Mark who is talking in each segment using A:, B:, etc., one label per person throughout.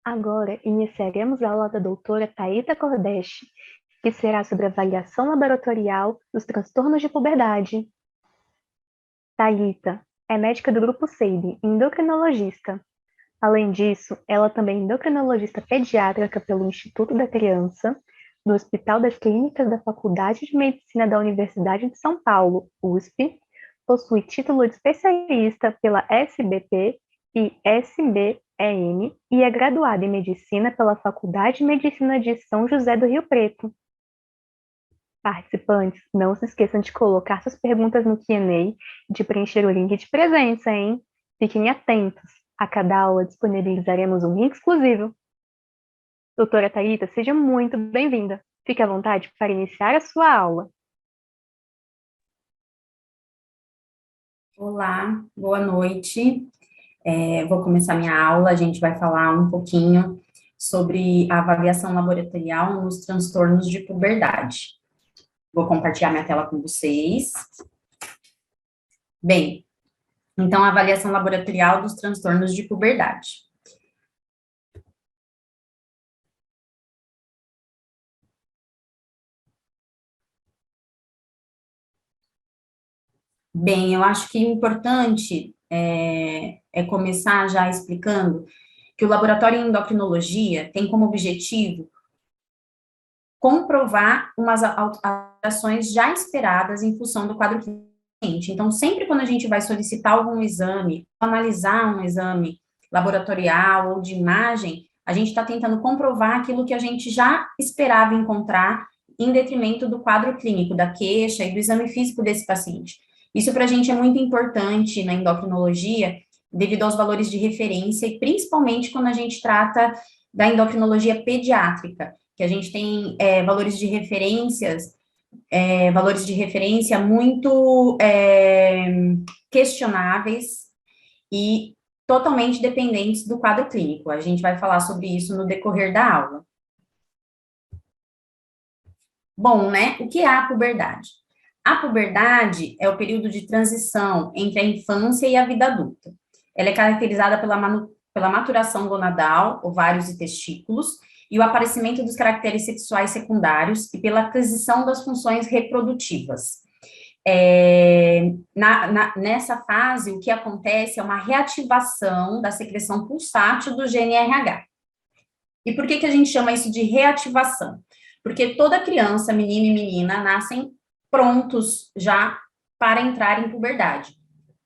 A: Agora iniciaremos a aula da doutora Thaíta Cordeste, que será sobre avaliação laboratorial dos transtornos de puberdade. Thaíta é médica do Grupo SEIB, endocrinologista. Além disso, ela também é endocrinologista pediátrica pelo Instituto da Criança, do Hospital das Clínicas da Faculdade de Medicina da Universidade de São Paulo, USP, possui título de especialista pela SBP e SBEM e é graduada em Medicina pela Faculdade de Medicina de São José do Rio Preto. Participantes, não se esqueçam de colocar suas perguntas no Q&A e de preencher o link de presença, hein? Fiquem atentos. A cada aula disponibilizaremos um link exclusivo. Doutora Thaíta, seja muito bem-vinda. Fique à vontade para iniciar a sua aula.
B: Olá, boa noite. Vou começar minha aula. A gente vai falar um pouquinho sobre a avaliação laboratorial nos transtornos de puberdade. Vou compartilhar minha tela com vocês. Bem, então, a avaliação laboratorial dos transtornos de puberdade. Bem, eu acho que o importante é começar já explicando que o laboratório em endocrinologia tem como objetivo comprovar umas alterações já esperadas em função do quadro clínico. Então, sempre quando a gente vai solicitar algum exame, analisar um exame laboratorial ou de imagem, a gente está tentando comprovar aquilo que a gente já esperava encontrar em detrimento do quadro clínico, da queixa e do exame físico desse paciente. Isso para a gente é muito importante na endocrinologia, devido aos valores de referência e principalmente quando a gente trata da endocrinologia pediátrica, que a gente tem valores de referência muito questionáveis e totalmente dependentes do quadro clínico. A gente vai falar sobre isso no decorrer da aula. Bom, né? O que é a puberdade? A puberdade é o período de transição entre a infância e a vida adulta. Ela é caracterizada pela maturação gonadal, ovários e testículos, e o aparecimento dos caracteres sexuais secundários e pela aquisição das funções reprodutivas. Nessa fase, o que acontece é uma reativação da secreção pulsátil do GNRH. E por que a gente chama isso de reativação? Porque toda criança, menino e menina, nascem prontos já para entrar em puberdade.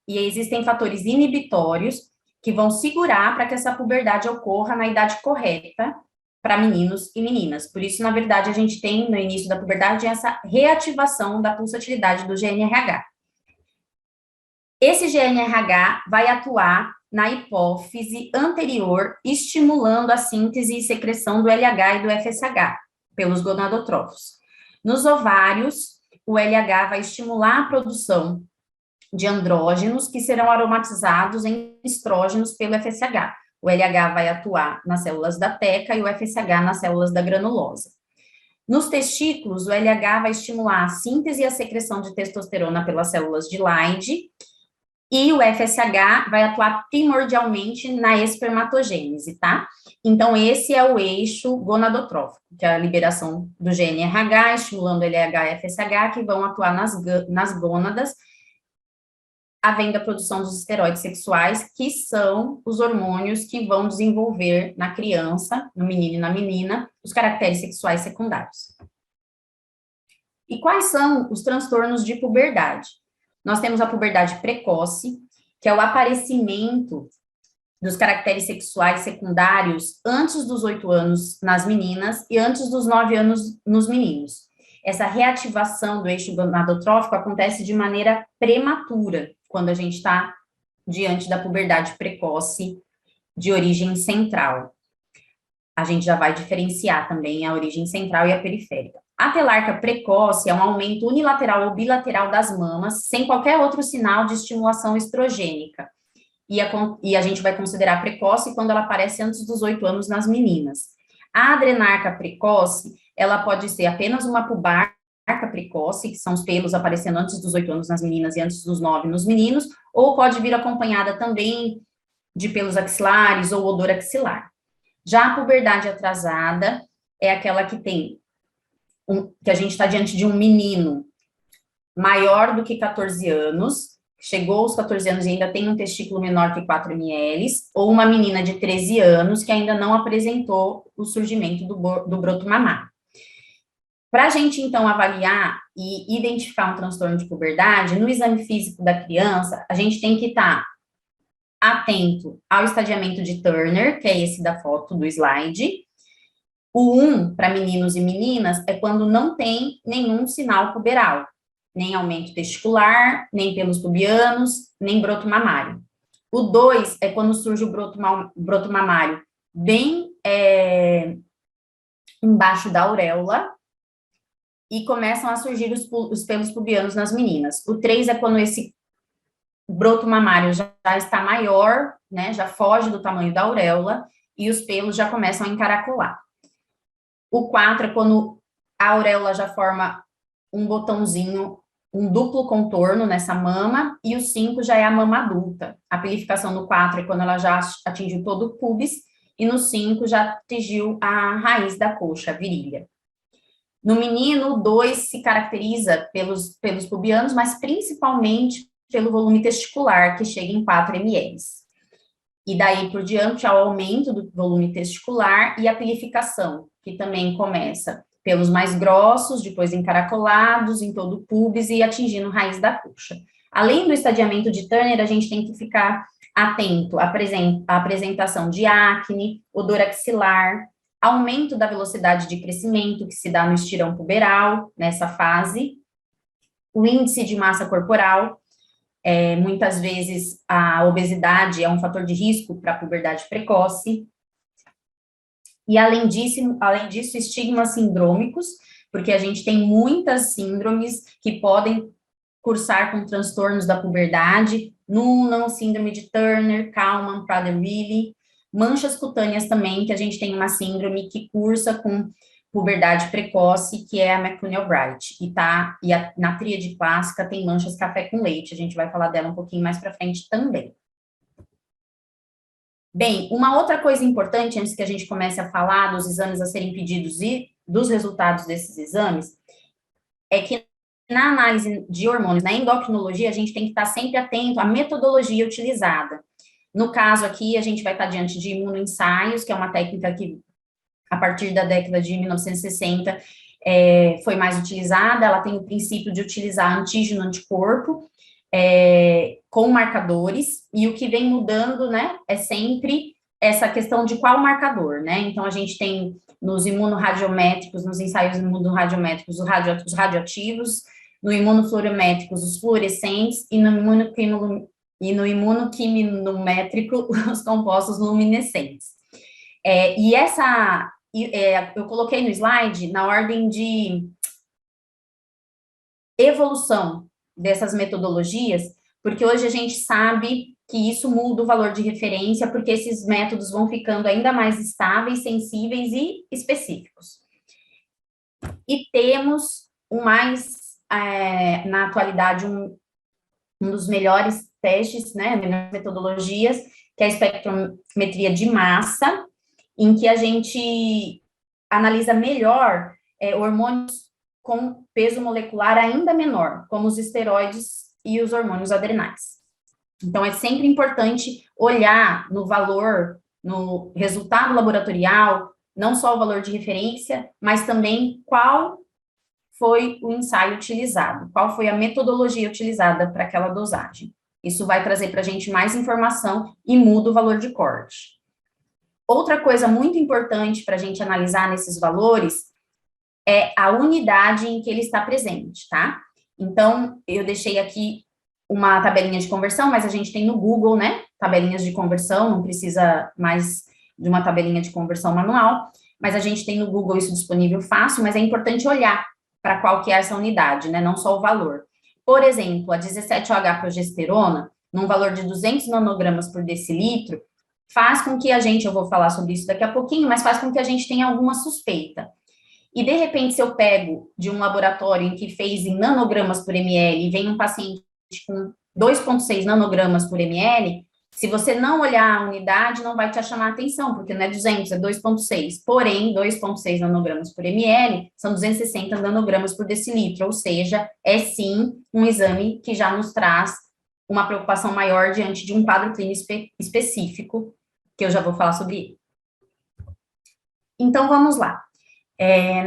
B: E existem fatores inibitórios que vão segurar para que essa puberdade ocorra na idade correta para meninos e meninas. Por isso, na verdade, a gente tem, no início da puberdade, essa reativação da pulsatilidade do GNRH. Esse GNRH vai atuar na hipófise anterior, estimulando a síntese e secreção do LH e do FSH, pelos gonadotrófos. Nos ovários, o LH vai estimular a produção de andrógenos que serão aromatizados em estrógenos pelo FSH. O LH vai atuar nas células da teca e o FSH nas células da granulosa. Nos testículos, o LH vai estimular a síntese e a secreção de testosterona pelas células de Leydig e o FSH vai atuar primordialmente na espermatogênese, tá? Então, esse é o eixo gonadotrófico, que é a liberação do GNRH, estimulando LH e FSH, que vão atuar nas gônadas, havendo a produção dos esteroides sexuais, que são os hormônios que vão desenvolver na criança, no menino e na menina, os caracteres sexuais secundários. E quais são os transtornos de puberdade? Nós temos a puberdade precoce, que é o aparecimento dos caracteres sexuais secundários antes dos 8 anos nas meninas e antes dos 9 anos nos meninos. Essa reativação do eixo gonadotrófico acontece de maneira prematura, quando a gente está diante da puberdade precoce de origem central. A gente já vai diferenciar também a origem central e a periférica. A telarca precoce é um aumento unilateral ou bilateral das mamas, sem qualquer outro sinal de estimulação estrogênica. E a gente vai considerar precoce quando ela aparece antes dos 8 anos nas meninas. A adrenarca precoce, ela pode ser apenas uma pubarca precoce, que são os pelos aparecendo antes dos 8 anos nas meninas e antes dos 9 nos meninos, ou pode vir acompanhada também de pelos axilares ou odor axilar. Já a puberdade atrasada é aquela que tem, que a gente está diante de um menino maior do que 14 anos, chegou aos 14 anos e ainda tem um testículo menor que 4 ml, ou uma menina de 13 anos que ainda não apresentou o surgimento do broto mamário. Para a gente, então, avaliar e identificar um transtorno de puberdade, no exame físico da criança, a gente tem que estar atento ao estadiamento de Turner, que é esse da foto do slide. O 1, para meninos e meninas, é quando não tem nenhum sinal puberal, nem aumento testicular, nem pelos pubianos, nem broto mamário. O 2 é quando surge o broto mamário bem embaixo da auréola, e começam a surgir os pelos pubianos nas meninas. O 3 é quando esse broto mamário já está maior, né, já foge do tamanho da auréola, e os pelos já começam a encaracolar. O 4 é quando a auréola já forma um botãozinho, um duplo contorno nessa mama, e o 5 já é a mama adulta. A pilificação no 4 é quando ela já atingiu todo o pubis, e no 5 já atingiu a raiz da coxa, a virilha. No menino, o 2 se caracteriza pelos pubianos, mas principalmente pelo volume testicular, que chega em 4 ml. E daí por diante, ao aumento do volume testicular e a pilificação, que também começa pelos mais grossos, depois encaracolados em todo o pubis e atingindo raiz da coxa. Além do estadiamento de Turner, a gente tem que ficar atento à apresentação de acne, odor axilar, aumento da velocidade de crescimento, que se dá no estirão puberal, nessa fase, o índice de massa corporal, muitas vezes a obesidade é um fator de risco para a puberdade precoce, e além disso, estigmas sindrômicos, porque a gente tem muitas síndromes que podem cursar com transtornos da puberdade, Noonan, síndrome de Turner, Kalman, Prader-Willi, manchas cutâneas também, que a gente tem uma síndrome que cursa com puberdade precoce, que é a McCune-Albright, na tríade clássica tem manchas café com leite, a gente vai falar dela um pouquinho mais para frente também. Bem, uma outra coisa importante, antes que a gente comece a falar dos exames a serem pedidos e dos resultados desses exames, é que na análise de hormônios, na endocrinologia, a gente tem que estar sempre atento à metodologia utilizada. No caso aqui, a gente vai estar diante de imunoensaios, que é uma técnica que, a partir da década de 1960, foi mais utilizada. Ela tem o princípio de utilizar antígeno-anticorpo, com marcadores, e o que vem mudando, né, é sempre essa questão de qual marcador, né? Então, a gente tem nos imunorradiométricos, nos ensaios imunorradiométricos, os radioativos, no imunofluorométricos, os fluorescentes, e no imunoquiminométrico, os compostos luminescentes. Eu coloquei no slide na ordem de evolução dessas metodologias, porque hoje a gente sabe que isso muda o valor de referência, porque esses métodos vão ficando ainda mais estáveis, sensíveis e específicos. E temos na atualidade, um dos melhores testes, né, melhores metodologias, que é a espectrometria de massa, em que a gente analisa melhor hormônios com peso molecular ainda menor, como os esteroides e os hormônios adrenais. Então, é sempre importante olhar no valor, no resultado laboratorial, não só o valor de referência, mas também qual foi o ensaio utilizado, qual foi a metodologia utilizada para aquela dosagem. Isso vai trazer para a gente mais informação e muda o valor de corte. Outra coisa muito importante para a gente analisar nesses valores é a unidade em que ele está presente, tá? Então, eu deixei aqui uma tabelinha de conversão, mas a gente tem no Google, né, tabelinhas de conversão, não precisa mais de uma tabelinha de conversão manual, mas a gente tem no Google isso disponível fácil, mas é importante olhar para qual que é essa unidade, né, não só o valor. Por exemplo, a 17-OH-progesterona, num valor de 200 nanogramas por decilitro, faz com que a gente, eu vou falar sobre isso daqui a pouquinho, mas faz com que a gente tenha alguma suspeita. E, de repente, se eu pego de um laboratório em que fez em nanogramas por ml e vem um paciente com 2,6 nanogramas por ml, Se você não olhar a unidade, não vai te chamar a atenção, porque não é 200, é 2,6. Porém, 2,6 nanogramas por ml são 260 nanogramas por decilitro, ou seja, é sim um exame que já nos traz uma preocupação maior diante de um quadro clínico específico, que eu já vou falar sobre ele. Então, vamos lá.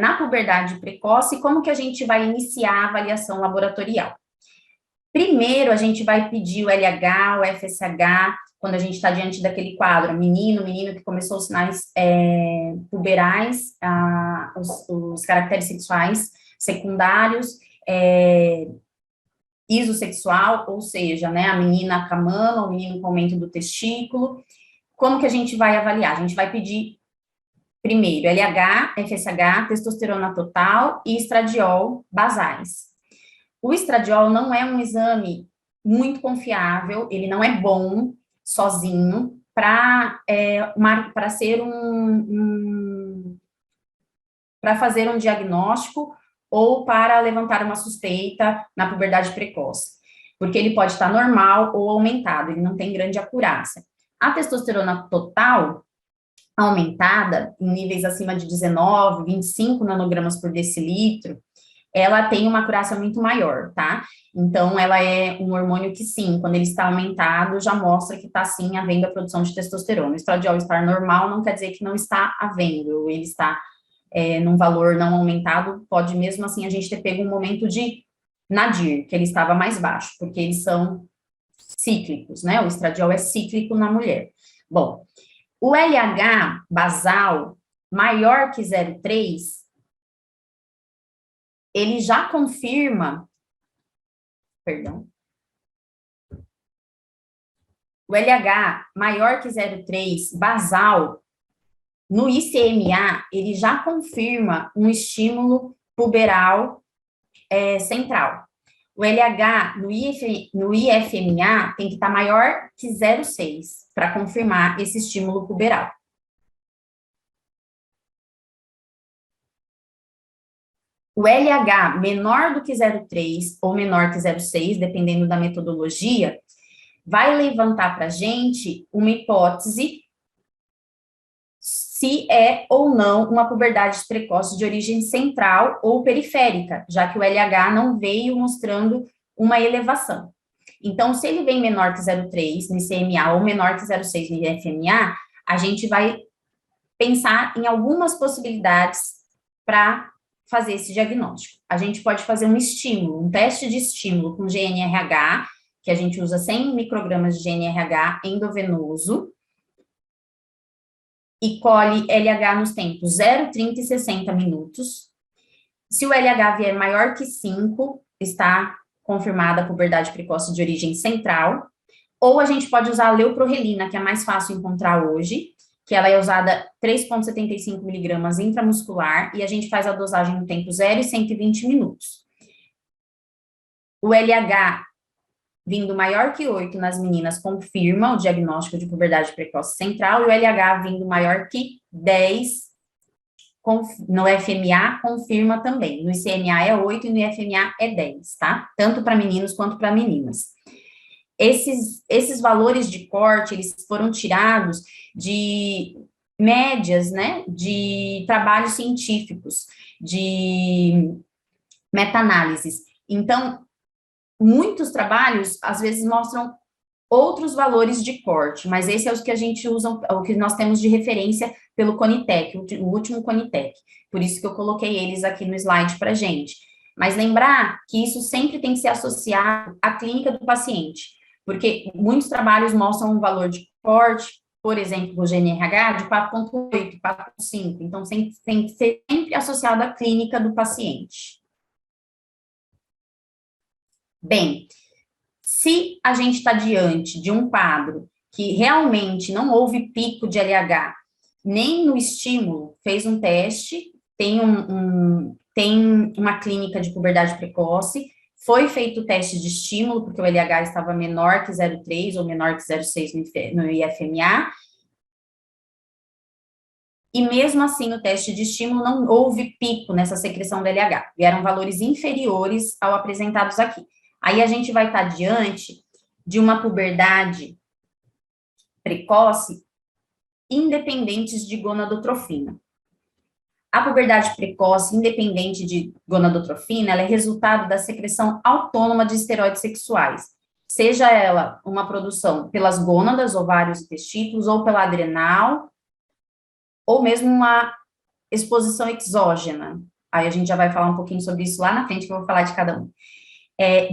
B: Na puberdade precoce, como que a gente vai iniciar a avaliação laboratorial? Primeiro, a gente vai pedir o LH, o FSH, quando a gente está diante daquele quadro, menino que começou os sinais puberais, os caracteres sexuais secundários, isosexual, ou seja, né, a menina com a mama, o menino com aumento do testículo. Como que a gente vai avaliar? A gente vai pedir, primeiro, LH, FSH, testosterona total e estradiol basais. O estradiol não é um exame muito confiável, ele não é bom sozinho para ser para fazer um diagnóstico ou para levantar uma suspeita na puberdade precoce, porque ele pode estar normal ou aumentado, ele não tem grande acurácia. A testosterona total aumentada, em níveis acima de 19, 25 nanogramas por decilitro, ela tem uma acurácia muito maior, tá? Então, ela é um hormônio que, sim, quando ele está aumentado, já mostra que está, sim, havendo a produção de testosterona. O estradiol estar normal não quer dizer que não está havendo, ele está num valor não aumentado, pode mesmo assim a gente ter pego um momento de nadir, que ele estava mais baixo, porque eles são cíclicos, né? O estradiol é cíclico na mulher. Bom, o LH basal maior que 0,3, ele já confirma, perdão, o LH maior que 0,3 basal, no ICMA, ele já confirma um estímulo puberal central. O LH no IFMA tem que estar maior que 0,6 para confirmar esse estímulo puberal. O LH menor do que 0,3 ou menor que 0,6, dependendo da metodologia, vai levantar para a gente uma hipótese se é ou não uma puberdade precoce de origem central ou periférica, já que o LH não veio mostrando uma elevação. Então, se ele vem menor que 0,3 no ICMA ou menor que 0,6 no IFMA, a gente vai pensar em algumas possibilidades para fazer esse diagnóstico. A gente pode fazer um estímulo, um teste de estímulo com GNRH, que a gente usa 100 microgramas de GNRH endovenoso, e colhe LH nos tempos 0, 30 e 60 minutos. Se o LH vier maior que 5, está confirmada a puberdade precoce de origem central, ou a gente pode usar a leuprorelina, que é mais fácil encontrar hoje, que ela é usada 3,75 miligramas intramuscular, e a gente faz a dosagem no tempo 0 e 120 minutos. O LH vindo maior que 8 nas meninas confirma o diagnóstico de puberdade precoce central, e o LH vindo maior que 10 no FMA confirma também. No ICMA é 8 e no IFMA é 10, tá? Tanto para meninos quanto para meninas. Esses valores de corte, eles foram tirados de médias, né, de trabalhos científicos, de meta-análises. Então, muitos trabalhos, às vezes, mostram outros valores de corte, mas esse é o que a gente usa, o que nós temos de referência pelo Conitec, o último Conitec. Por isso que eu coloquei eles aqui no slide para gente. Mas lembrar que isso sempre tem que ser associado à clínica do paciente, porque muitos trabalhos mostram um valor de corte, por exemplo, o GNRH, de 4,8, 4,5. Então, tem que ser sempre associado à clínica do paciente. Bem, se a gente está diante de um quadro que realmente não houve pico de LH, nem no estímulo, fez um teste, tem uma clínica de puberdade precoce, foi feito o teste de estímulo, porque o LH estava menor que 0,3 ou menor que 0,6 no IFMA, e mesmo assim, no teste de estímulo não houve pico nessa secreção do LH, vieram valores inferiores ao apresentados aqui. Aí a gente vai estar diante de uma puberdade precoce independentes de gonadotrofina. A puberdade precoce, independente de gonadotrofina, ela é resultado da secreção autônoma de esteroides sexuais, seja ela uma produção pelas gônadas, ovários e testículos, ou pela adrenal, ou mesmo uma exposição exógena. Aí a gente já vai falar um pouquinho sobre isso lá na frente, que eu vou falar de cada um.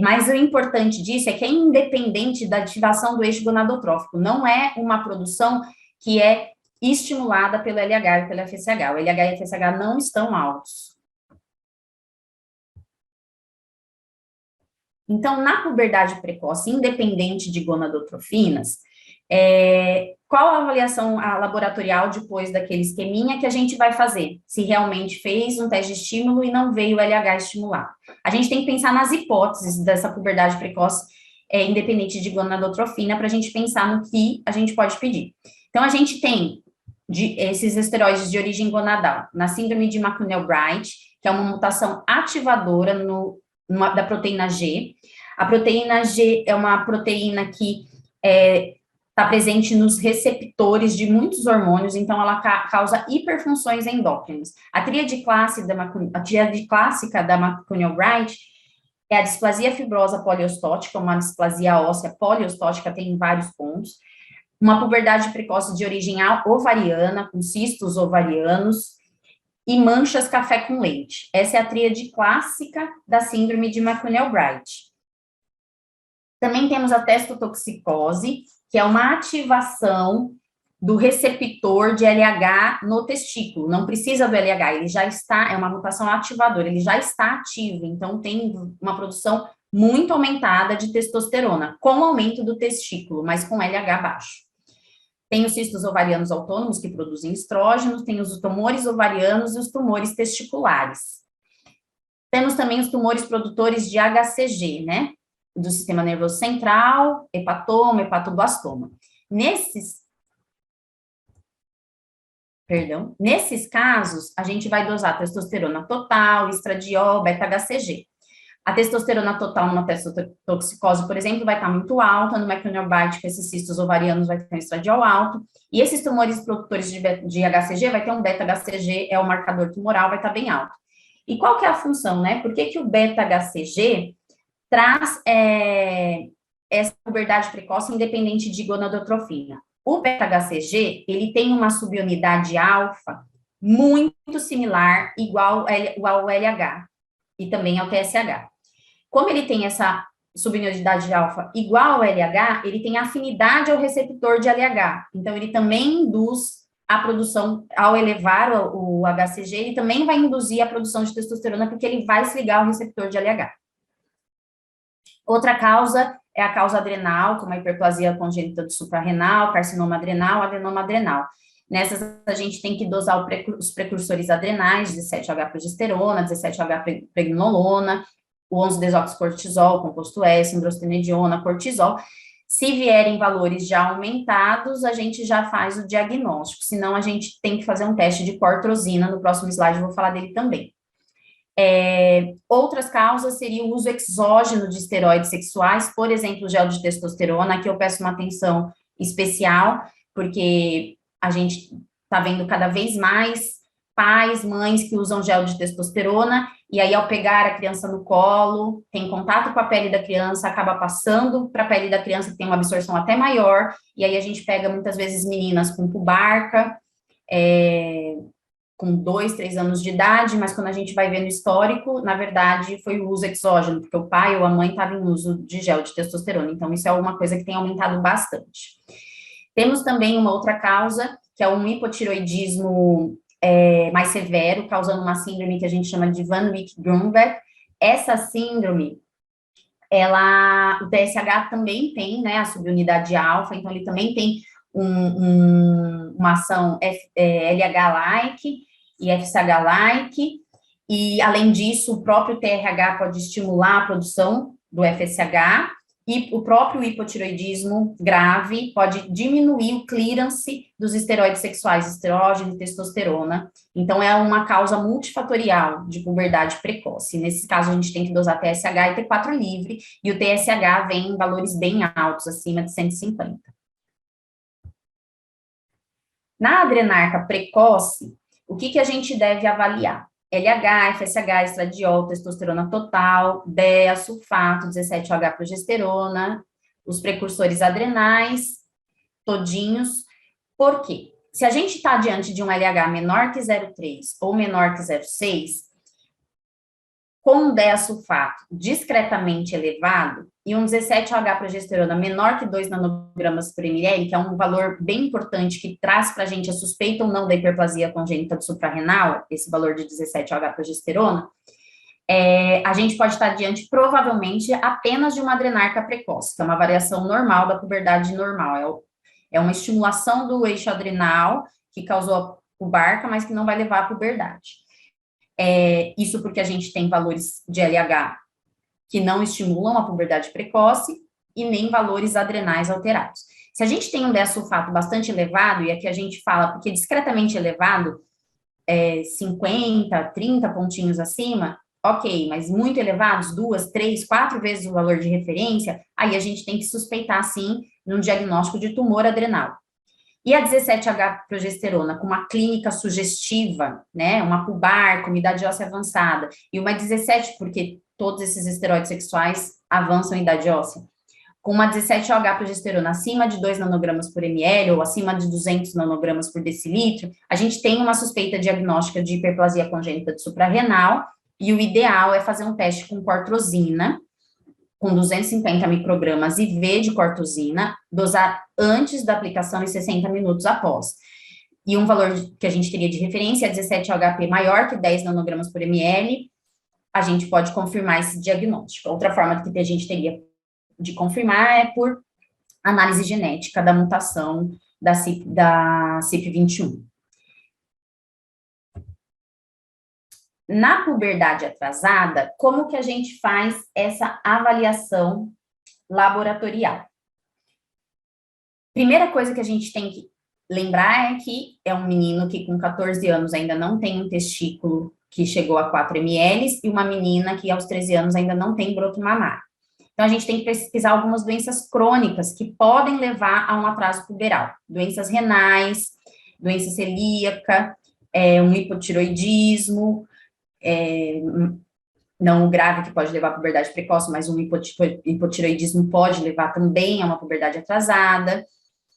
B: Mas o importante disso é que é independente da ativação do eixo gonadotrófico, não é uma produção que é estimulada pelo LH e pelo FSH. O LH e o FSH não estão altos. Então, na puberdade precoce, independente de gonadotrofinas, qual a avaliação laboratorial depois daquele esqueminha que a gente vai fazer? Se realmente fez um teste de estímulo e não veio o LH estimular. A gente tem que pensar nas hipóteses dessa puberdade precoce, independente de gonadotrofina, para a gente pensar no que a gente pode pedir. Então, a gente tem esses esteroides de origem gonadal, na síndrome de McConnell-Bright, que é uma mutação ativadora da proteína G. A proteína G é uma proteína que está presente nos receptores de muitos hormônios, então ela causa hiperfunções endócrinas. A tríade clássica da McConnell-Bright é a displasia fibrosa poliostótica, uma displasia óssea poliostótica, tem vários pontos, uma puberdade precoce de origem ovariana, com cistos ovarianos, e manchas café com leite. Essa é a tríade clássica da síndrome de McConnell-Bright. Também temos a testotoxicose, que é uma ativação do receptor de LH no testículo. Não precisa do LH, ele já está, é uma mutação ativadora, ele já está ativo, então tem uma produção muito aumentada de testosterona, com o aumento do testículo, mas com LH baixo. Tem os cistos ovarianos autônomos, que produzem estrógenos, tem os tumores ovarianos e os tumores testiculares. Temos também os tumores produtores de HCG, né? Do sistema nervoso central, hepatoma, hepatoblastoma. Nesses casos, a gente vai dosar testosterona total, estradiol, beta-HCG. A testosterona total numa testotoxicose, por exemplo, vai estar muito alta, no McConnell-Bright, com esses cistos ovarianos, vai ter um estradiol alto, e esses tumores produtores de HCG vai ter um beta-HCG, é o marcador tumoral, vai estar bem alto. E qual que é a função, né? Por que o beta-HCG traz essa puberdade precoce independente de gonadotrofina? O beta-HCG, ele tem uma subunidade alfa muito similar, igual ao LH, e também ao TSH. Como ele tem essa subunidade alfa igual ao LH, ele tem afinidade ao receptor de LH. Então, ele também induz a produção, ao elevar o HCG, ele também vai induzir a produção de testosterona, porque ele vai se ligar ao receptor de LH. Outra causa é a causa adrenal, como a hiperplasia congênita do suprarrenal, carcinoma adrenal, adenoma adrenal. Nessas, a gente tem que dosar os precursores adrenais, 17-H-progesterona, 17-H-pregnolona, o 11-desoxcortisol, composto S, androstenediona, cortisol. Se vierem valores já aumentados, a gente já faz o diagnóstico, senão a gente tem que fazer um teste de cortrosina, no próximo slide eu vou falar dele também. Outras causas seriam o uso exógeno de esteroides sexuais, por exemplo, o gel de testosterona. Aqui eu peço uma atenção especial, porque a gente está vendo cada vez mais pais, mães que usam gel de testosterona, e aí ao pegar a criança no colo, tem contato com a pele da criança, acaba passando para a pele da criança, que tem uma absorção até maior, e aí a gente pega muitas vezes meninas com pubarca, com 2, 3 anos de idade, mas quando a gente vai ver no histórico, na verdade, foi o uso exógeno, porque o pai ou a mãe estavam em uso de gel de testosterona, então isso é uma coisa que tem aumentado bastante. Temos também uma outra causa, que é um hipotiroidismo mais severo, causando uma síndrome que a gente chama de Van Wyck-Grunberg. Essa síndrome, o TSH também tem, né, a subunidade alfa, então ele também tem uma ação LH-like e FSH-like, e além disso, o próprio TRH pode estimular a produção do FSH, e o próprio hipotiroidismo grave pode diminuir o clearance dos esteroides sexuais, estrógeno e testosterona. Então, é uma causa multifatorial de puberdade precoce. Nesse caso, a gente tem que dosar TSH e T4 livre, e o TSH vem em valores bem altos, acima de 150. Na adrenarca precoce, o que a gente deve avaliar? LH, FSH, estradiol, testosterona total, DEA, sulfato, 17-OH-progesterona, os precursores adrenais, todinhos. Por quê? Se a gente está diante de um LH menor que 0,3 ou menor que 0,6, com um DEA-sulfato discretamente elevado e um 17-OH-progesterona menor que 2 nanogramas por ml, que é um valor bem importante que traz para a gente a suspeita ou não da hiperplasia congênita do suprarrenal, esse valor de 17-OH-progesterona, a gente pode estar diante, provavelmente, apenas de uma adrenarca precoce, que é uma variação normal da puberdade normal. É uma estimulação do eixo adrenal que causou a pubarca, mas que não vai levar à puberdade. Isso porque a gente tem valores de LH que não estimulam a puberdade precoce e nem valores adrenais alterados. Se a gente tem um DEA-sulfato bastante elevado, e aqui a gente fala, porque discretamente elevado, 50, 30 pontinhos acima, ok, mas muito elevados, 2, 3, 4 vezes o valor de referência, aí a gente tem que suspeitar, sim, num diagnóstico de tumor adrenal. E a 17-H-progesterona, com uma clínica sugestiva, né, uma pubarca, uma idade óssea avançada, e uma 17, porque todos esses esteroides sexuais avançam em idade óssea, com uma 17-OH-progesterona acima de 2 nanogramas por ml, ou acima de 200 nanogramas por decilitro, a gente tem uma suspeita diagnóstica de hiperplasia congênita do suprarrenal, e o ideal é fazer um teste com cortrosina, com 250 microgramas IV de cortrosina, dosar antes da aplicação e 60 minutos após. E um valor que a gente teria de referência é 17-OHP maior que 10 nanogramas por ml, a gente pode confirmar esse diagnóstico. Outra forma que a gente teria de confirmar é por análise genética da mutação da CYP21. Na puberdade atrasada, como que a gente faz essa avaliação laboratorial? Primeira coisa que a gente tem que lembrar é que é um menino que com 14 anos ainda não tem um testículo que chegou a 4 ml e uma menina que aos 13 anos ainda não tem broto mamário. Então, a gente tem que pesquisar algumas doenças crônicas que podem levar a um atraso puberal. Doenças renais, doença celíaca, um hipotiroidismo, não o grave que pode levar à puberdade precoce, mas um hipotiroidismo pode levar também a uma puberdade atrasada,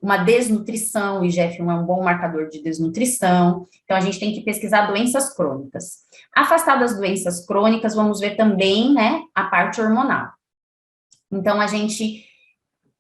B: uma desnutrição, o IGF-1 é um bom marcador de desnutrição, então a gente tem que pesquisar doenças crônicas. Afastadas das doenças crônicas, vamos ver também, né, a parte hormonal. Então, a gente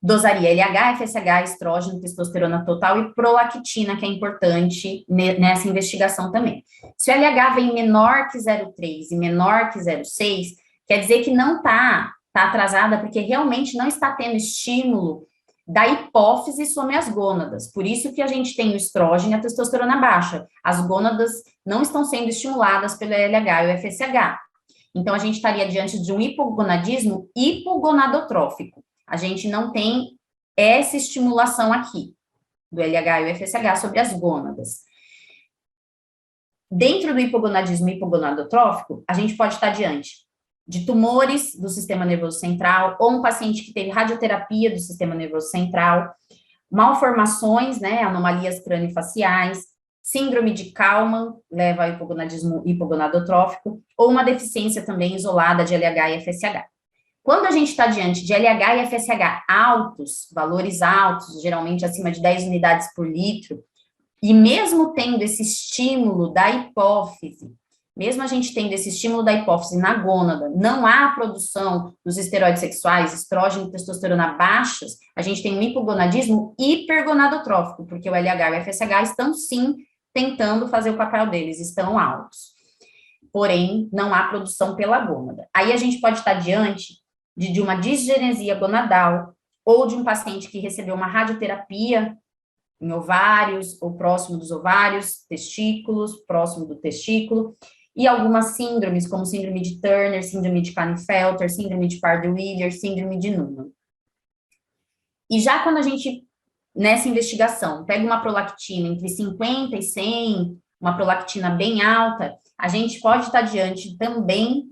B: dosaria LH, FSH, estrógeno, testosterona total e prolactina, que é importante nessa investigação também. Se o LH vem menor que 0,3 e menor que 0,6, quer dizer que não tá atrasada, porque realmente não está tendo estímulo da hipófise sobre as gônadas. Por isso que a gente tem o estrógeno e a testosterona baixa. As gônadas não estão sendo estimuladas pelo LH e o FSH. Então, a gente estaria diante de um hipogonadismo hipogonadotrófico. A gente não tem essa estimulação aqui, do LH e o FSH sobre as gônadas. Dentro do hipogonadismo hipogonadotrófico, a gente pode estar diante de tumores do sistema nervoso central, ou um paciente que teve radioterapia do sistema nervoso central, malformações, né, anomalias craniofaciais, síndrome de Kalman, leva ao hipogonadismo hipogonadotrófico, ou uma deficiência também isolada de LH e FSH. Quando a gente está diante de LH e FSH altos, valores altos, geralmente acima de 10 unidades por litro, e mesmo tendo esse estímulo da hipófise, mesmo a gente tendo esse estímulo da hipófise na gônada, não há produção dos esteroides sexuais, estrógeno e testosterona baixas, a gente tem um hipogonadismo hipergonadotrófico, porque o LH e o FSH estão sim tentando fazer o papel deles, estão altos. Porém, não há produção pela gônada. Aí a gente pode estar diante de uma disgenesia gonadal, ou de um paciente que recebeu uma radioterapia em ovários, ou próximo dos ovários, testículos, próximo do testículo, e algumas síndromes, como síndrome de Turner, síndrome de Klinefelter, síndrome de Prader-Willi, síndrome de Noonan. E já quando a gente, nessa investigação, pega uma prolactina entre 50 e 100, uma prolactina bem alta, a gente pode estar diante também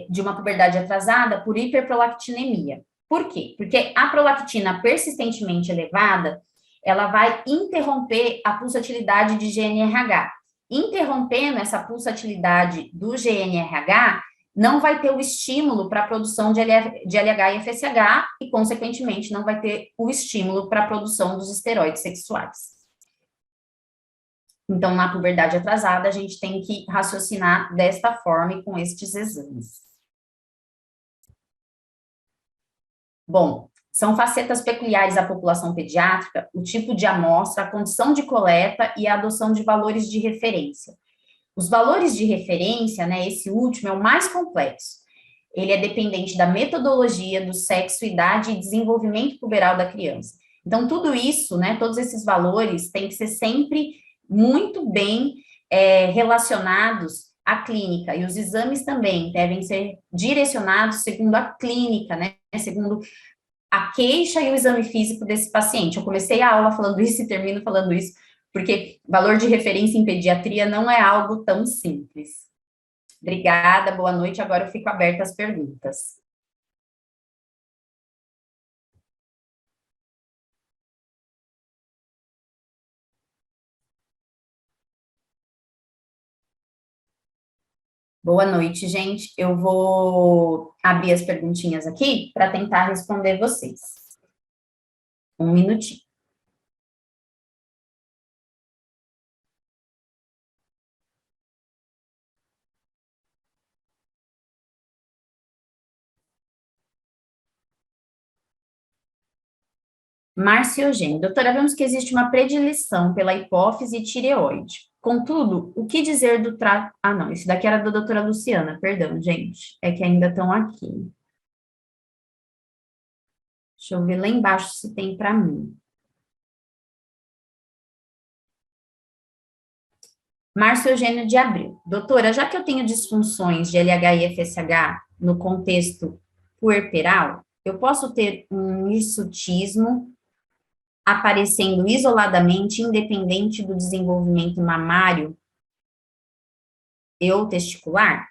B: de uma puberdade atrasada por hiperprolactinemia. Por quê? Porque a prolactina persistentemente elevada, ela vai interromper a pulsatilidade de GNRH. Interrompendo essa pulsatilidade do GNRH, não vai ter o estímulo para a produção de LH e FSH e, consequentemente, não vai ter o estímulo para a produção dos esteroides sexuais. Então, na puberdade atrasada, a gente tem que raciocinar desta forma e com estes exames. Bom, são facetas peculiares à população pediátrica, o tipo de amostra, a condição de coleta e a adoção de valores de referência. Os valores de referência, né, esse último é o mais complexo. Ele é dependente da metodologia, do sexo, idade e desenvolvimento puberal da criança. Então, tudo isso, né, todos esses valores têm que ser sempre muito bem relacionados à clínica. E os exames também devem ser direcionados segundo a clínica, né, segundo a queixa e o exame físico desse paciente. Eu comecei a aula falando isso e termino falando isso, porque valor de referência em pediatria não é algo tão simples. Obrigada, boa noite. Agora eu fico aberta às perguntas. Boa noite, gente. Eu vou abrir as perguntinhas aqui para tentar responder vocês. Um minutinho. Márcia Eugênio, doutora, vemos que existe uma predileção pela hipófise e tireoide. Contudo, o que dizer do trato... Ah, não, esse daqui era da doutora Luciana, perdão, gente. É que ainda estão aqui. Deixa eu ver lá embaixo se tem para mim. Márcio Eugênio de Abril. Doutora, já que eu tenho disfunções de LH e FSH no contexto puerperal, eu posso ter um hirsutismo aparecendo isoladamente, independente do desenvolvimento mamário e ou testicular?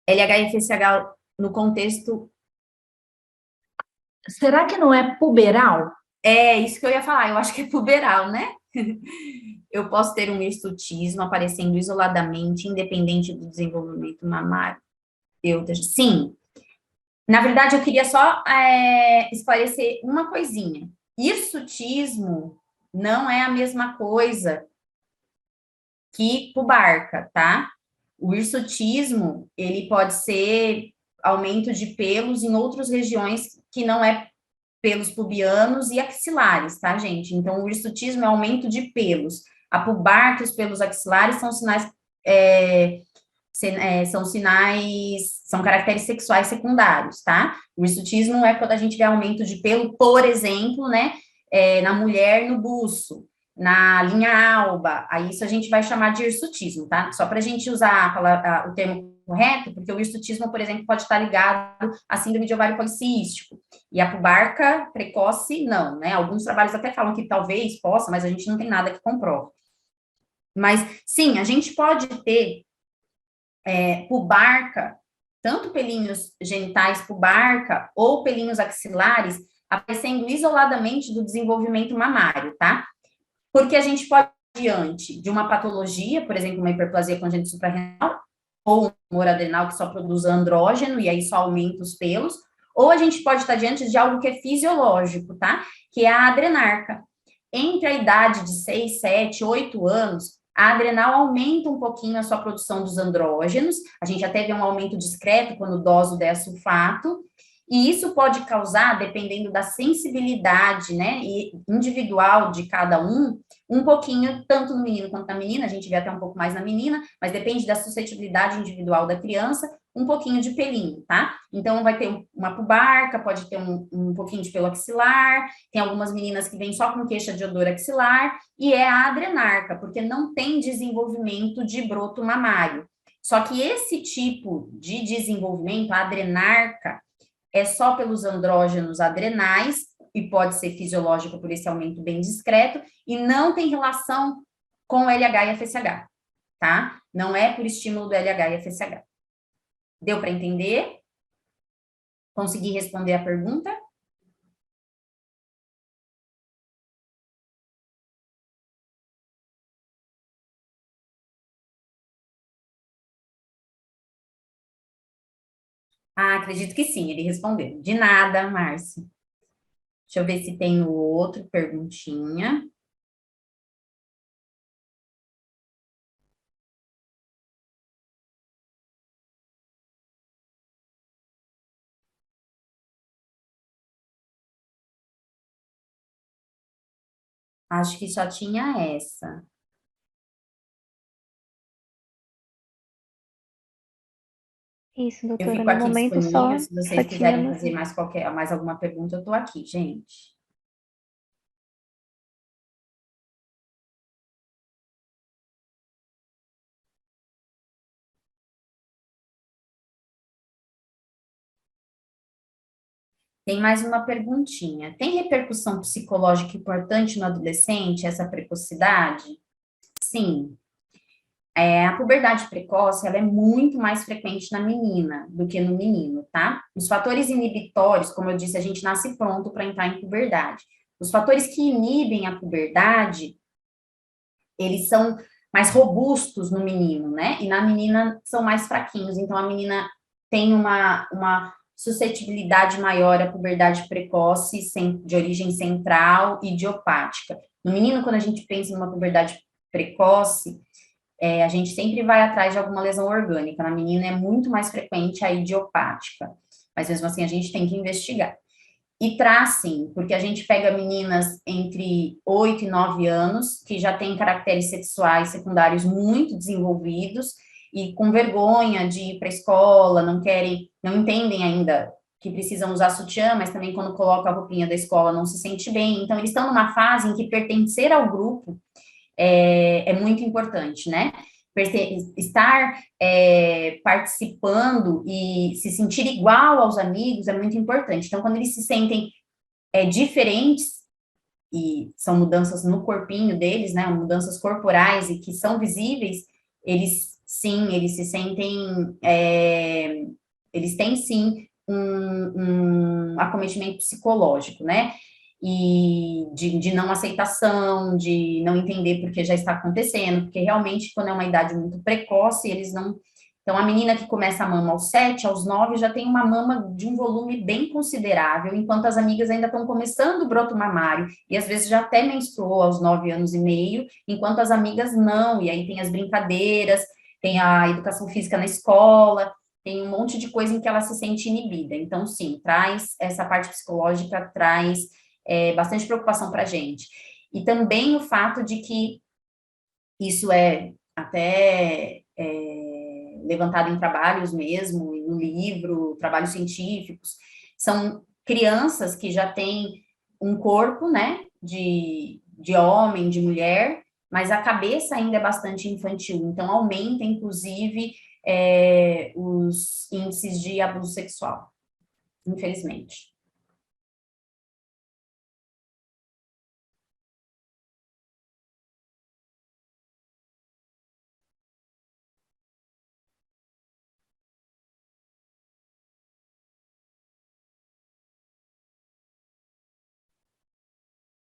B: LH e FSH no contexto...
C: Será que não é puberal?
B: É isso que eu ia falar, eu acho que é puberal, né? Eu posso ter um hirsutismo aparecendo isoladamente, independente do desenvolvimento mamário. Sim. Na verdade, eu queria só esclarecer uma coisinha. Hirsutismo não é a mesma coisa que pubarca, tá? O hirsutismo, ele pode ser aumento de pelos em outras regiões que não é pelos pubianos e axilares, tá, gente? Então, o hirsutismo é aumento de pelos. A pubarca e os pelos axilares são sinais, são caracteres sexuais secundários, tá? O hirsutismo é quando a gente vê aumento de pelo, por exemplo, né, na mulher no buço, na linha alba, aí isso a gente vai chamar de hirsutismo, tá? Só para a gente usar o termo correto, porque o hirsutismo, por exemplo, pode estar ligado à síndrome de ovário policístico, e a pubarca precoce, não, né? Alguns trabalhos até falam que talvez possa, mas a gente não tem nada que comprove. Mas, sim, a gente pode ter pubarca, tanto pelinhos genitais pubarca ou pelinhos axilares, aparecendo isoladamente do desenvolvimento mamário, tá? Porque a gente pode ir diante de uma patologia, por exemplo, uma hiperplasia congênita suprarrenal, ou um tumor adrenal que só produz andrógeno e aí só aumenta os pelos, ou a gente pode estar diante de algo que é fisiológico, tá? Que é a adrenarca. Entre a idade de 6, 7, 8 anos, a adrenal aumenta um pouquinho a sua produção dos andrógenos, a gente até vê um aumento discreto quando dosa o disulfato, e isso pode causar, dependendo da sensibilidade, né, individual de cada um pouquinho, tanto no menino quanto na menina, a gente vê até um pouco mais na menina, mas depende da suscetibilidade individual da criança, um pouquinho de pelinho, tá? Então, vai ter uma pubarca, pode ter um pouquinho de pelo axilar, tem algumas meninas que vêm só com queixa de odor axilar, e é a adrenarca, porque não tem desenvolvimento de broto mamário. Só que esse tipo de desenvolvimento, a adrenarca, é só pelos andrógenos adrenais, e pode ser fisiológico por esse aumento bem discreto, e não tem relação com o LH e FSH, tá? Não é por estímulo do LH e FSH. Deu para entender? Consegui responder a pergunta? Ah, acredito que sim, ele respondeu. De nada, Márcio. Deixa eu ver se tem outro perguntinha. Acho que só tinha essa.
A: Isso,
B: Eu
A: doutora.
B: fico
A: No
B: aqui
A: momento
B: disponível,
A: só,
B: se
A: só
B: vocês quiserem
A: tínhamos.
B: fazer mais alguma pergunta, eu estou aqui, gente. Tem mais uma perguntinha. Tem repercussão psicológica importante no adolescente, essa precocidade? Sim. A puberdade precoce, ela é muito mais frequente na menina do que no menino, tá? Os fatores inibitórios, como eu disse, a gente nasce pronto para entrar em puberdade. Os fatores que inibem a puberdade, eles são mais robustos no menino, né? E na menina são mais fraquinhos. Então, a menina tem uma suscetibilidade maior à puberdade precoce, de origem central e idiopática. No menino, quando a gente pensa numa puberdade precoce, a gente sempre vai atrás de alguma lesão orgânica. Na menina é muito mais frequente a idiopática, mas mesmo assim a gente tem que investigar. E traz, sim, porque a gente pega meninas entre 8 e 9 anos, que já têm caracteres sexuais secundários muito desenvolvidos, e com vergonha de ir para a escola, não querem, não entendem ainda que precisam usar sutiã, mas também quando coloca a roupinha da escola não se sente bem. Então, eles estão numa fase em que pertencer ao grupo é muito importante, né? Estar participando e se sentir igual aos amigos é muito importante. Então, quando eles se sentem diferentes, e são mudanças no corpinho deles, né? Mudanças corporais e que são visíveis, eles sim, eles se sentem, eles têm sim um acometimento psicológico, né? E de não aceitação, de não entender por que já está acontecendo, porque realmente, quando é uma idade muito precoce, eles não. Então, a menina que começa a mama aos 7, aos 9, já tem uma mama de um volume bem considerável, enquanto as amigas ainda estão começando o broto mamário, e às vezes já até menstruou aos 9 anos e meio, enquanto as amigas não, e aí tem as brincadeiras, tem a educação física na escola, tem um monte de coisa em que ela se sente inibida. Então, sim, traz essa parte psicológica, traz bastante preocupação para a gente. E também o fato de que isso é até levantado em trabalhos mesmo, no livro, trabalhos científicos, são crianças que já têm um corpo, né, de homem, de mulher, mas a cabeça ainda é bastante infantil, então aumenta, inclusive, os índices de abuso sexual, infelizmente.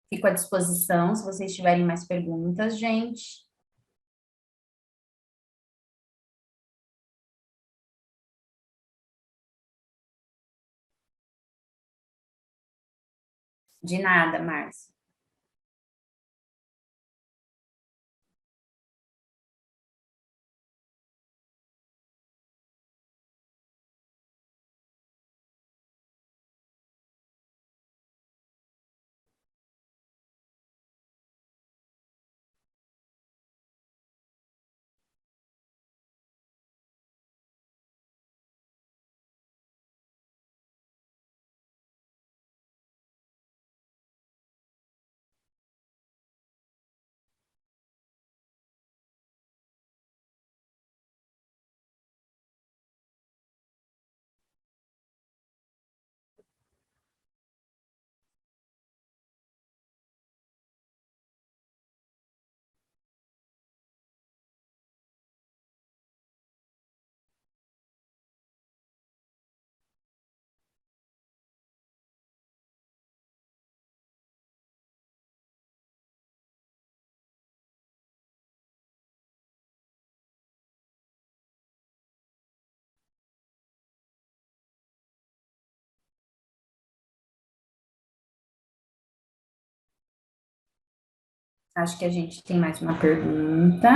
B: Fico à disposição se vocês tiverem mais perguntas, gente. De nada, Márcia. Acho que a gente tem mais uma pergunta.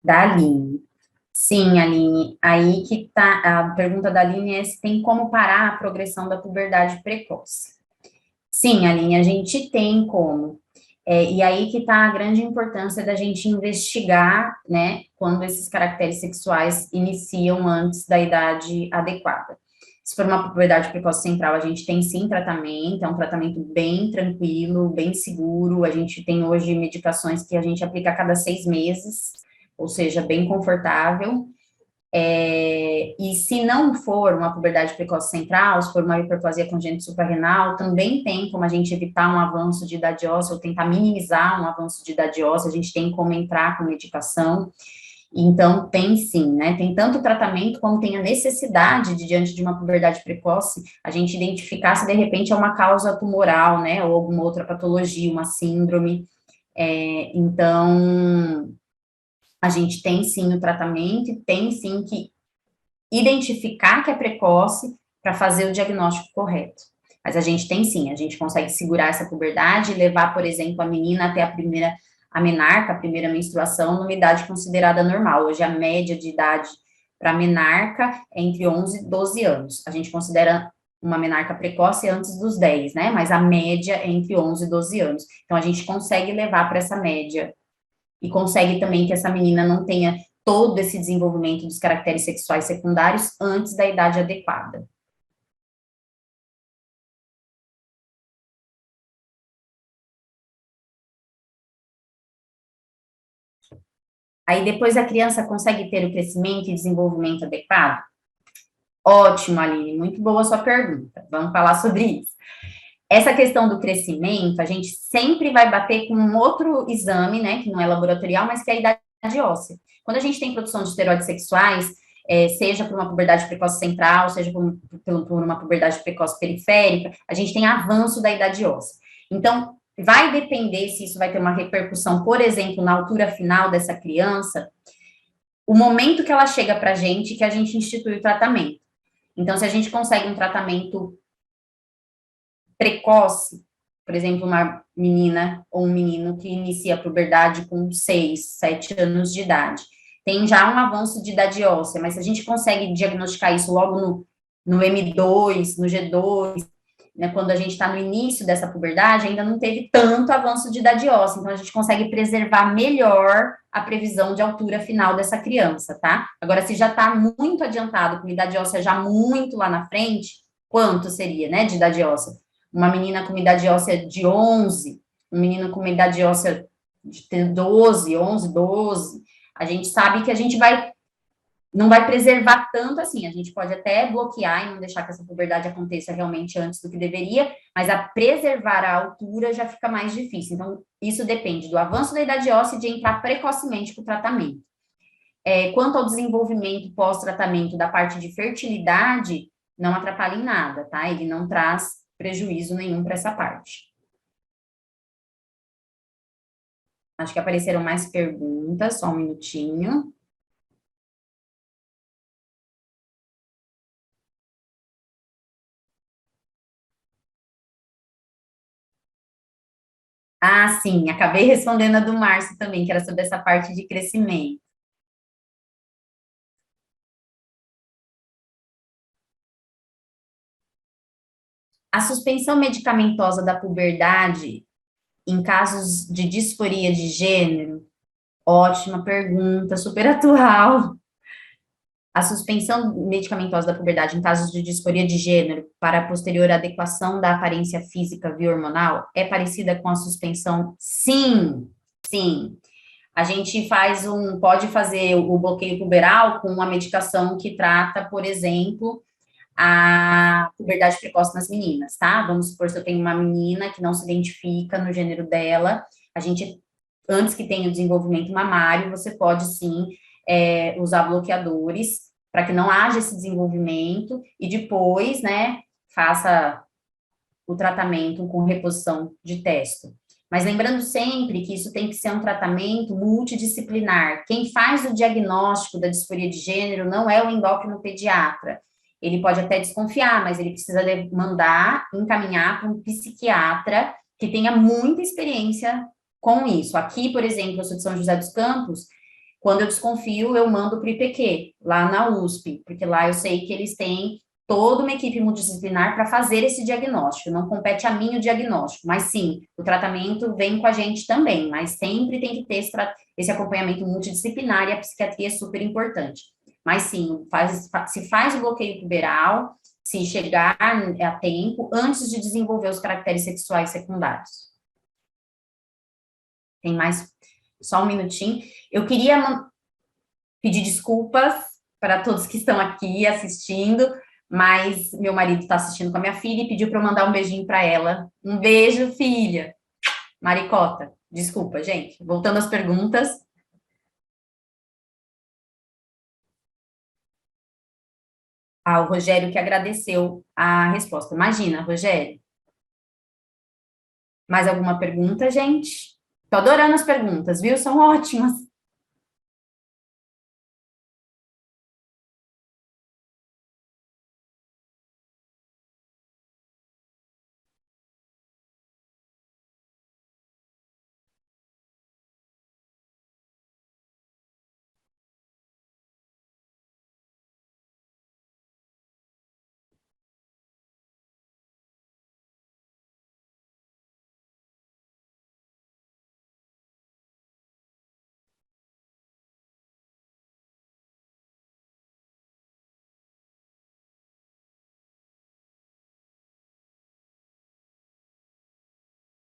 B: Da Aline. Sim, Aline, aí que tá, a pergunta da Aline é se tem como parar a progressão da puberdade precoce. Sim, Aline, a gente tem como. E aí que está a grande importância da gente investigar, né, quando esses caracteres sexuais iniciam antes da idade adequada. Se for uma puberdade precoce central, a gente tem sim tratamento, é um tratamento bem tranquilo, bem seguro. A gente tem hoje medicações que a gente aplica a cada 6 meses, ou seja, bem confortável. E se não for uma puberdade precoce central, se for uma hiperplasia congênita suprarrenal, também tem como a gente evitar um avanço de idade óssea ou tentar minimizar um avanço de idade óssea, a gente tem como entrar com medicação. Então, tem sim, né? Tem tanto tratamento como tem a necessidade de, diante de uma puberdade precoce, a gente identificar se de repente é uma causa tumoral, né? Ou alguma outra patologia, uma síndrome. Então, a gente tem sim o tratamento e tem sim que identificar que é precoce para fazer o diagnóstico correto. Mas a gente tem sim, a gente consegue segurar essa puberdade e levar, por exemplo, a menina até a menarca, a primeira menstruação, numa idade considerada normal. Hoje a média de idade para menarca é entre 11 e 12 anos. A gente considera uma menarca precoce antes dos 10, né? Mas a média é entre 11 e 12 anos. Então a gente consegue levar para essa média e consegue também que essa menina não tenha todo esse desenvolvimento dos caracteres sexuais secundários antes da idade adequada. Aí depois a criança consegue ter o crescimento e desenvolvimento adequado? Ótimo, Aline, muito boa a sua pergunta. Vamos falar sobre isso. Essa questão do crescimento, a gente sempre vai bater com um outro exame, né, que não é laboratorial, mas que é a idade óssea. Quando a gente tem produção de esteroides sexuais, seja por uma puberdade precoce central, seja por uma puberdade precoce periférica, a gente tem avanço da idade óssea. Então, vai depender se isso vai ter uma repercussão, por exemplo, na altura final dessa criança, o momento que ela chega para a gente, que a gente institui o tratamento. Então, se a gente consegue um tratamento precoce, por exemplo, uma menina ou um menino que inicia a puberdade com 6, 7 anos de idade, tem já um avanço de idade óssea, mas se a gente consegue diagnosticar isso logo no M2, no G2, né, quando a gente está no início dessa puberdade, ainda não teve tanto avanço de idade óssea, então a gente consegue preservar melhor a previsão de altura final dessa criança, tá? Agora, se já está muito adiantado, com idade óssea já muito lá na frente, quanto seria, né, de idade óssea? Uma menina com idade óssea de 11, um menino com idade óssea de 12, 11, 12, a gente sabe que a gente não vai preservar tanto assim, a gente pode até bloquear e não deixar que essa puberdade aconteça realmente antes do que deveria, mas a preservar a altura já fica mais difícil. Então, isso depende do avanço da idade óssea e de entrar precocemente com o tratamento. Quanto ao desenvolvimento pós-tratamento da parte de fertilidade, não atrapalha em nada, tá? Ele não traz prejuízo nenhum para essa parte. Acho que apareceram mais perguntas, só um minutinho. Ah, sim, acabei respondendo a do Márcio também, que era sobre essa parte de crescimento. A suspensão medicamentosa da puberdade em casos de disforia de gênero? Ótima pergunta, super atual. A suspensão medicamentosa da puberdade em casos de disforia de gênero para a posterior adequação da aparência física via hormonal é parecida com a suspensão? Sim, sim. A gente pode fazer o bloqueio puberal com uma medicação que trata, por exemplo, a puberdade precoce nas meninas, tá? Vamos supor se eu tenho uma menina que não se identifica no gênero dela, a gente, antes que tenha o desenvolvimento mamário, você pode sim usar bloqueadores para que não haja esse desenvolvimento e depois, né, faça o tratamento com reposição de testo. Mas lembrando sempre que isso tem que ser um tratamento multidisciplinar. Quem faz o diagnóstico da disforia de gênero não é o endócrino pediatra, ele pode até desconfiar, mas ele precisa mandar, encaminhar para um psiquiatra que tenha muita experiência com isso. Aqui, por exemplo, eu sou de São José dos Campos, quando eu desconfio, eu mando para o IPQ, lá na USP, porque lá eu sei que eles têm toda uma equipe multidisciplinar para fazer esse diagnóstico. Não compete a mim o diagnóstico, mas sim, o tratamento vem com a gente também, mas sempre tem que ter esse acompanhamento multidisciplinar e a psiquiatria é super importante. Mas sim, se faz o bloqueio puberal, se chegar a tempo, antes de desenvolver os caracteres sexuais secundários. Tem mais? Só um minutinho. Eu queria pedir desculpas para todos que estão aqui assistindo, mas meu marido está assistindo com a minha filha e pediu para eu mandar um beijinho para ela. Um beijo, filha. Maricota, desculpa, gente. Voltando às perguntas. O Rogério que agradeceu a resposta. Imagina, Rogério. Mais alguma pergunta, gente? Tô adorando as perguntas, viu? São ótimas.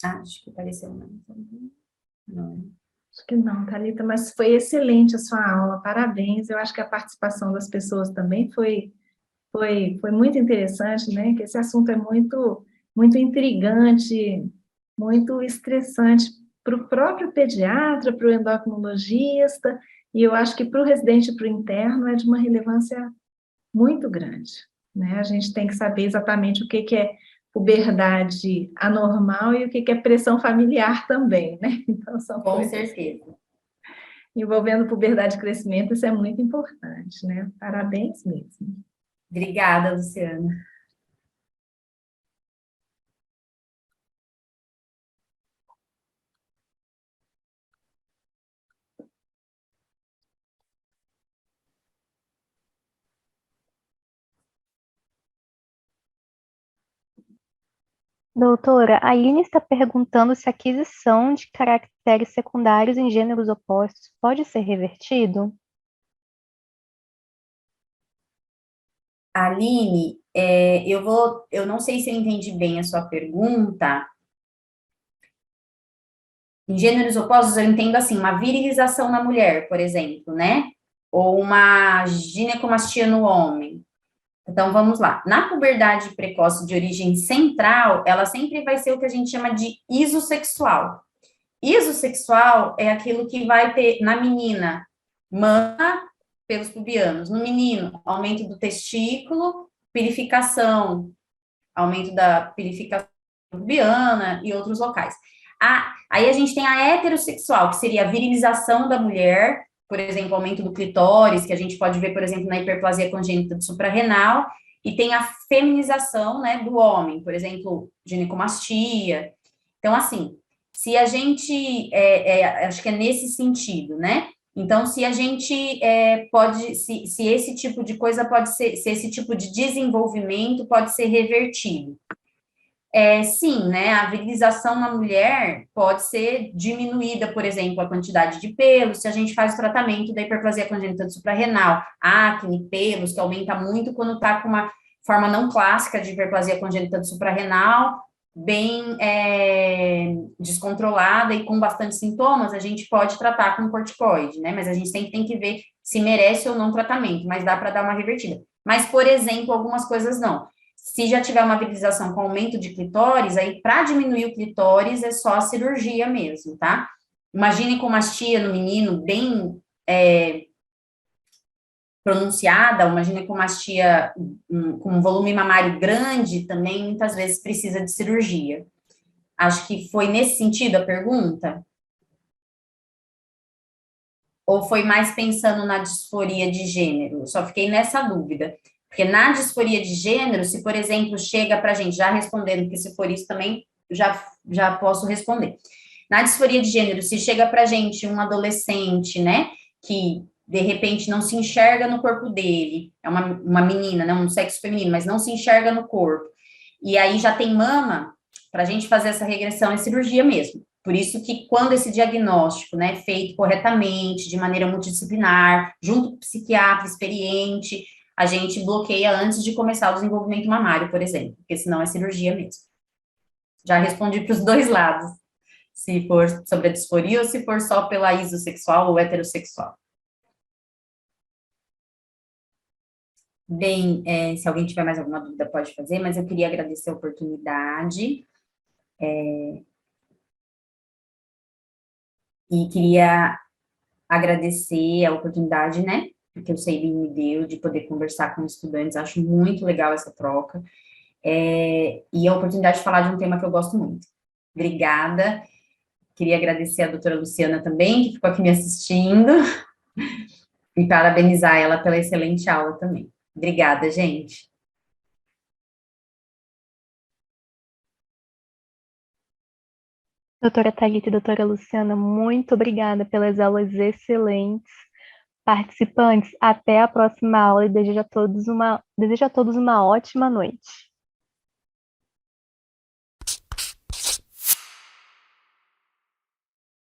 B: Acho que apareceu mais. Não.
C: Acho que não, Thalita, mas foi excelente a sua aula, parabéns. Eu acho que a participação das pessoas também foi muito interessante, né? Que esse assunto é muito intrigante, muito estressante para o próprio pediatra, para o endocrinologista, e eu acho que para o residente e para o interno é de uma relevância muito grande, né? A gente tem que saber exatamente o que é puberdade anormal e o que é pressão familiar também, né? Então, são
B: Com
C: coisas
B: certeza.
C: envolvendo puberdade e crescimento, isso é muito importante, né? Parabéns mesmo.
B: Obrigada, Luciana.
A: Doutora, a Aline está perguntando se a aquisição de caracteres secundários em gêneros opostos pode ser revertido?
B: Aline, eu não sei se eu entendi bem a sua pergunta. Em gêneros opostos, eu entendo assim, uma virilização na mulher, por exemplo, né? Ou uma ginecomastia no homem. Então, vamos lá. Na puberdade precoce de origem central, ela sempre vai ser o que a gente chama de isosexual. Isosexual é aquilo que vai ter na menina mama pelos pubianos, no menino aumento do testículo, pirificação, aumento da pirificação pubiana e outros locais. Aí a gente tem a heterossexual, que seria a virilização da mulher, por exemplo, aumento do clitóris, que a gente pode ver, por exemplo, na hiperplasia congênita do suprarrenal, e tem a feminização, né, do homem, por exemplo, ginecomastia. Então, assim, se a gente, acho que é nesse sentido, né? Então, se a gente pode, se esse tipo de coisa pode ser, se esse tipo de desenvolvimento pode ser revertido. Sim, né? A virilização na mulher pode ser diminuída, por exemplo, a quantidade de pelos, se a gente faz o tratamento da hiperplasia congênita do suprarrenal, acne, pelos, que aumenta muito quando está com uma forma não clássica de hiperplasia congênita do suprarrenal, bem descontrolada e com bastante sintomas, a gente pode tratar com corticoide, né? Mas a gente tem que ver se merece ou não tratamento, mas dá para dar uma revertida. Mas, por exemplo, algumas coisas não. Se já tiver uma virilização com aumento de clitóris, aí para diminuir o clitóris é só a cirurgia mesmo, tá? Uma ginecomastia no menino bem pronunciada, uma ginecomastia com um volume mamário grande também muitas vezes precisa de cirurgia. Acho que foi nesse sentido a pergunta? Ou foi mais pensando na disforia de gênero? Só fiquei nessa dúvida. Porque na disforia de gênero, se, por exemplo, chega para a gente, já respondendo, porque se for isso também, já posso responder. Na disforia de gênero, se chega para a gente um adolescente, né, que de repente não se enxerga no corpo dele, é uma menina, né, um sexo feminino, mas não se enxerga no corpo, e aí já tem mama, para a gente fazer essa regressão é cirurgia mesmo. Por isso que quando esse diagnóstico, né, é feito corretamente, de maneira multidisciplinar, junto com o psiquiatra experiente, a gente bloqueia antes de começar o desenvolvimento mamário, por exemplo, porque senão é cirurgia mesmo. Já respondi para os dois lados, se for sobre a disforia ou se for só pela isosexual ou heterossexual. Bem, se alguém tiver mais alguma dúvida, pode fazer, mas eu queria agradecer a oportunidade. E queria agradecer a oportunidade, né, que o CEIB me deu de poder conversar com estudantes, acho muito legal essa troca, e a oportunidade de falar de um tema que eu gosto muito. Obrigada, queria agradecer a doutora Luciana também, que ficou aqui me assistindo, e parabenizar ela pela excelente aula também. Obrigada, gente.
A: Doutora Thalita e doutora Luciana, muito obrigada pelas aulas excelentes. Participantes, até a próxima aula e desejo a todos uma ótima noite.